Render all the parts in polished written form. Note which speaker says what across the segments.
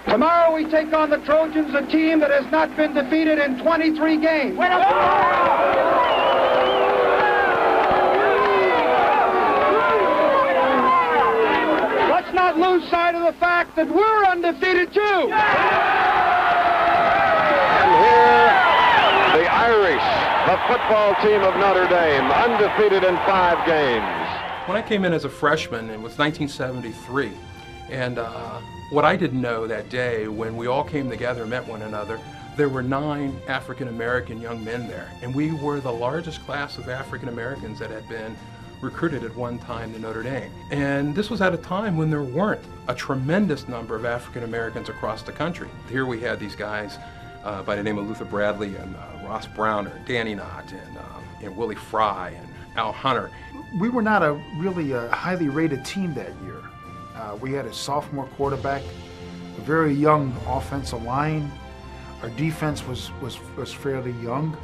Speaker 1: Tomorrow we take on the Trojans, a team that has not been defeated in 23 games. Let's not lose sight of the fact that we're undefeated too.
Speaker 2: And here, the Irish, the football team of Notre Dame, undefeated in 5 games.
Speaker 3: When I came in as a freshman, it was 1973, and what I didn't know that day when we all came together and met one another, there were 9 African-American young men there, and we were the largest class of African-Americans that had been recruited at one time to Notre Dame. And this was at a time when there weren't a tremendous number of African-Americans across the country. Here we had these guys by the name of Luther Bradley and Ross Browner, Danny Knott, and Willie Fry and Al Hunter.
Speaker 4: We were not really a highly rated team that year. We had a sophomore quarterback, a very young offensive line. Our defense was fairly young.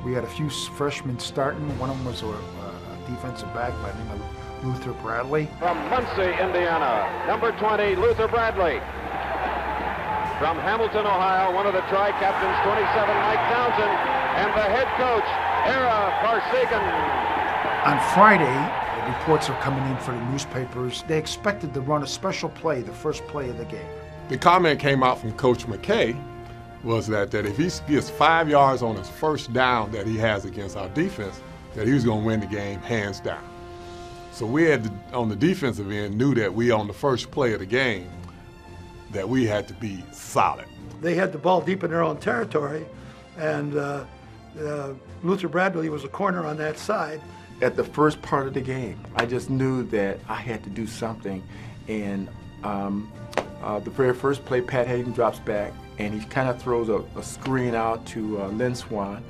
Speaker 4: We had a few freshmen starting. One of them was a defensive back by the name of Luther Bradley.
Speaker 2: From Muncie, Indiana, number 20, Luther Bradley. From Hamilton, Ohio, one of the tri-captains, 27, Mike Townsend, and the head coach, Ara Parsegan.
Speaker 4: On Friday, reports are coming in for the newspapers. They expected to run a special play, the first play of the game.
Speaker 5: The comment came out from Coach McKay was that if he gets 5 yards on his first down that he has against our defense, that he was going to win the game hands down. So we had to, on the defensive end, knew that we on the first play of the game, that we had to be solid.
Speaker 6: They had the ball deep in their own territory, and Luther Bradley was a corner on that side.
Speaker 7: At the first part of the game, I just knew that I had to do something, and the very first play, Pat Hayden drops back, and he kind of throws a screen out to Lynn Swan,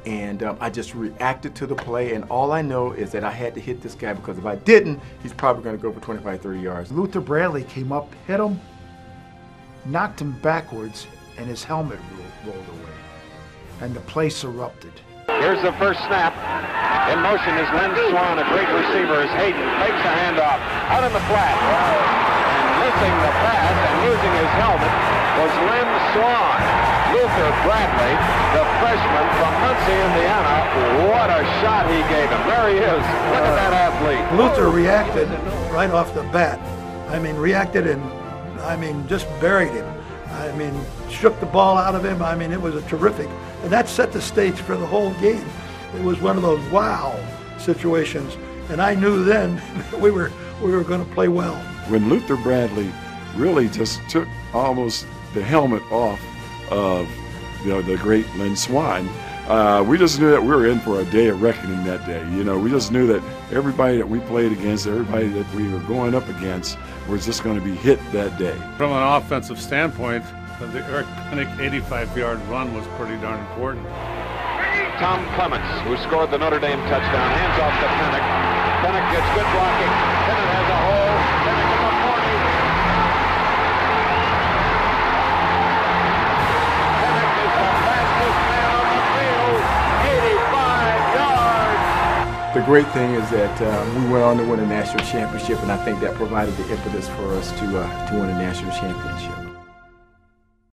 Speaker 7: and I just reacted to the play, and all I know is that I had to hit this guy, because if I didn't, he's probably going to go for 25, 30 yards.
Speaker 4: Luther Bradley came up, hit him, knocked him backwards, and his helmet rolled away, and the place erupted.
Speaker 2: Here's the first snap. In motion is Lynn Swan, a great receiver, as Hayden fakes a handoff out in the flat. And missing the pass and losing his helmet was Lynn Swan. Luther Bradley, the freshman from Muncie, Indiana. What a shot he gave him. There he is. Look at that athlete.
Speaker 6: Luther reacted right off the bat. I mean, reacted and, just buried him. Shook the ball out of him. It was a terrific. And that set the stage for the whole game. It was one of those wow situations. And I knew then we were going to play well.
Speaker 8: When Luther Bradley really just took almost the helmet off of the great Lynn Swan, we just knew that we were in for a day of reckoning that day. We just knew that everybody that we played against, everybody that we were going up against, was just going to be hit that day.
Speaker 9: From an offensive standpoint, the Eric Pinnock 85-yard run was pretty darn important.
Speaker 2: Tom Clements, who scored the Notre Dame touchdown, hands off to Pinnock. Pinnock gets good blocking. Pinnock has a hole. Pinnock in the 40. Pinnock is the fastest man on the field. 85 yards.
Speaker 7: The great thing is that we went on to win a national championship, and I think that provided the impetus for us to win a national championship.